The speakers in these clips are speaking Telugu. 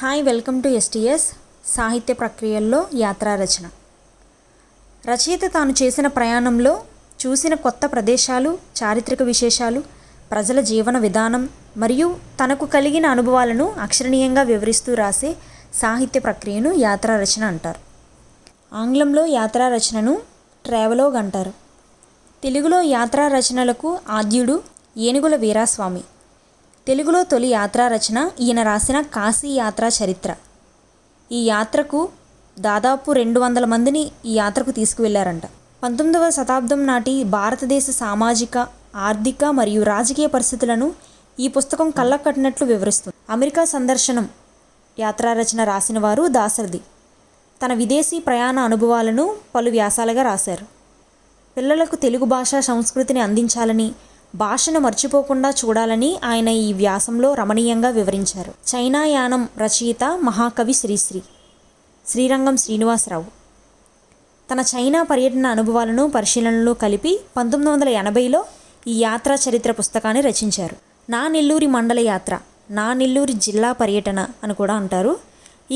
హాయ్, వెల్కమ్ టు ఎస్టీఎస్ సాహిత్య ప్రక్రియల్లో యాత్రా రచన. రచయిత తాను చేసిన ప్రయాణంలో చూసిన కొత్త ప్రదేశాలు, చారిత్రక విశేషాలు, ప్రజల జీవన విధానం మరియు తనకు కలిగిన అనుభవాలను అక్షరణీయంగా వివరిస్తూ రాసే సాహిత్య ప్రక్రియను యాత్రా రచన అంటారు. ఆంగ్లంలో యాత్రా రచనను ట్రావెలోగ్ అంటారు. తెలుగులో యాత్రా రచనలకు ఆద్యుడు ఏనుగుల వీరాస్వామి. తెలుగులో తొలి యాత్రా రచన ఈయన రాసిన కాశీ యాత్రా చరిత్ర. ఈ యాత్రకు దాదాపు 200 మందిని ఈ యాత్రకు తీసుకువెళ్లారంట. 19వ శతాబ్దం నాటి భారతదేశ సామాజిక, ఆర్థిక మరియు రాజకీయ పరిస్థితులను ఈ పుస్తకం కళ్ళకట్టినట్లు వివరిస్తుంది. అమెరికా సందర్శనం యాత్రా రచన రాసిన వారు దాశరథి. తన విదేశీ ప్రయాణ అనుభవాలను పలు వ్యాసాలుగా రాశారు. పిల్లలకు తెలుగు భాష సంస్కృతిని అందించాలని, భాషను మర్చిపోకుండా చూడాలని ఆయన ఈ వ్యాసంలో రమణీయంగా వివరించారు. చైనా యానం రచయిత మహాకవి శ్రీరంగం శ్రీనివాసరావు తన చైనా పర్యటన అనుభవాలను పరిశీలనలు కలిపి 1980లో ఈ యాత్రా చరిత్ర పుస్తకాన్ని రచించారు. నా నెల్లూరి మండల యాత్ర, నా నెల్లూరి జిల్లా పర్యటన అని కూడా అంటారు.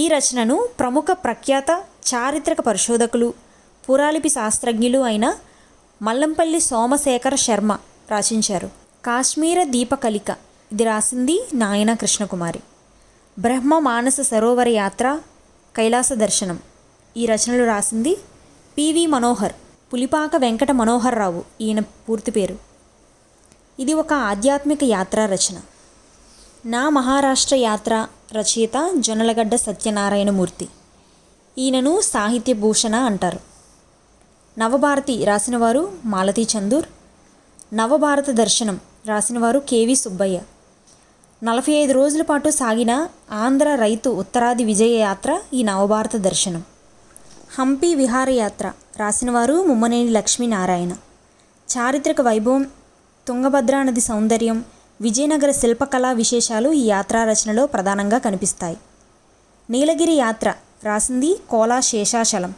ఈ రచనను ప్రముఖ ప్రఖ్యాత చారిత్రక పరిశోధకులు, పురాలిపి శాస్త్రజ్ఞులు అయిన మల్లంపల్లి సోమశేఖర శర్మ రచించారు. కాశ్మీర దీపకలిక, ఇది రాసింది నాయన కృష్ణకుమారి. బ్రహ్మ మానస సరోవర యాత్ర, కైలాస దర్శనం, ఈ రచనలు రాసింది పివి మనోహర్. పులిపాక వెంకట మనోహర్ రావు ఈయన పూర్తి పేరు. ఇది ఒక ఆధ్యాత్మిక యాత్రా రచన. నా మహారాష్ట్ర యాత్ర రచయిత జొన్నలగడ్డ సత్యనారాయణమూర్తి. ఈయనను సాహిత్య భూషణ అంటారు. నవభారతి రాసినవారు మాలతీ చందూర్. నవభారత దర్శనం రాసినవారు కేవి సుబ్బయ్య. 45 రోజుల పాటు సాగిన ఆంధ్ర రైతు ఉత్తరాది విజయ యాత్ర ఈ నవభారత దర్శనం. హంపి విహారయాత్ర రాసినవారు ముమ్మనేని లక్ష్మీనారాయణ. చారిత్రక వైభవం, తుంగభద్రా నది సౌందర్యం, విజయనగర శిల్పకళా విశేషాలు ఈ యాత్రా రచనలో ప్రధానంగా కనిపిస్తాయి. నీలగిరి యాత్ర రాసింది కోలా శేషాచలం.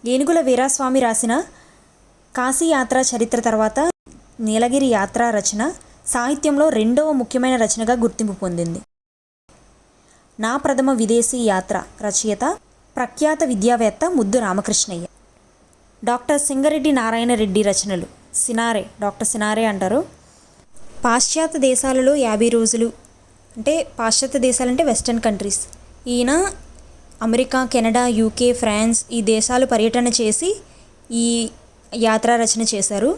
ఏనుగుల వీరాస్వామి రాసిన కాశీ యాత్రా చరిత్ర తర్వాత నీలగిరి యాత్రా రచన సాహిత్యంలో రెండవ ముఖ్యమైన రచనగా గుర్తింపు పొందింది. నా ప్రథమ విదేశీ యాత్ర రచయిత ప్రఖ్యాత విద్యావేత్త ముద్దు రామకృష్ణయ్య. డాక్టర్ సింగరెడ్డి నారాయణ రెడ్డి రచనలు సినారే, డాక్టర్ సినారే అంటారు. పాశ్చాత్య దేశాలలో 50 రోజులు, అంటే పాశ్చాత్య దేశాలంటే వెస్టర్న్ కంట్రీస్. ఈయన అమెరికా, కెనడా, యూకే, ఫ్రాన్స్ ఈ దేశాలు పర్యటన చేసి ఈ యాత్రా రచన చేశారు.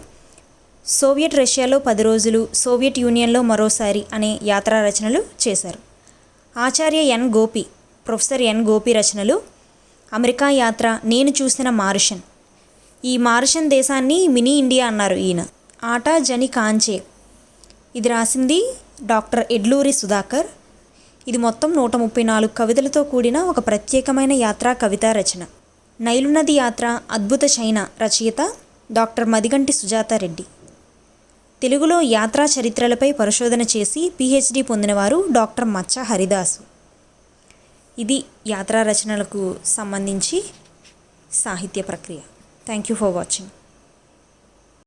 సోవియట్ రష్యాలో 10 రోజులు, సోవియట్ యూనియన్లో మరోసారి అనే యాత్రా రచనలు చేశారు. ఆచార్య ఎన్ గోపి, ప్రొఫెసర్ ఎన్ గోపి రచనలు అమెరికా యాత్ర, నేను చూసిన మారిషన్. ఈ మారిషన్ దేశాన్ని మినీ ఇండియా అన్నారు ఈయన. ఆట జని కాంచే, ఇది రాసింది డాక్టర్ ఎడ్లూరి సుధాకర్. ఇది మొత్తం 134 కవితలతో కూడిన ఒక ప్రత్యేకమైన యాత్రా కవితా రచన. నైలు నది యాత్ర, అద్భుత చైనా రచయిత డాక్టర్ మదిగంటి సుజాతారెడ్డి. తెలుగులో యాత్రా చరిత్రలపై పరిశోధన చేసి PhD పొందినవారు డాక్టర్ మచ్చ హరిదాసు. ఇది యాత్రా రచనలకు సంబంధించి సాహిత్య ప్రక్రియ. Thank you for watching.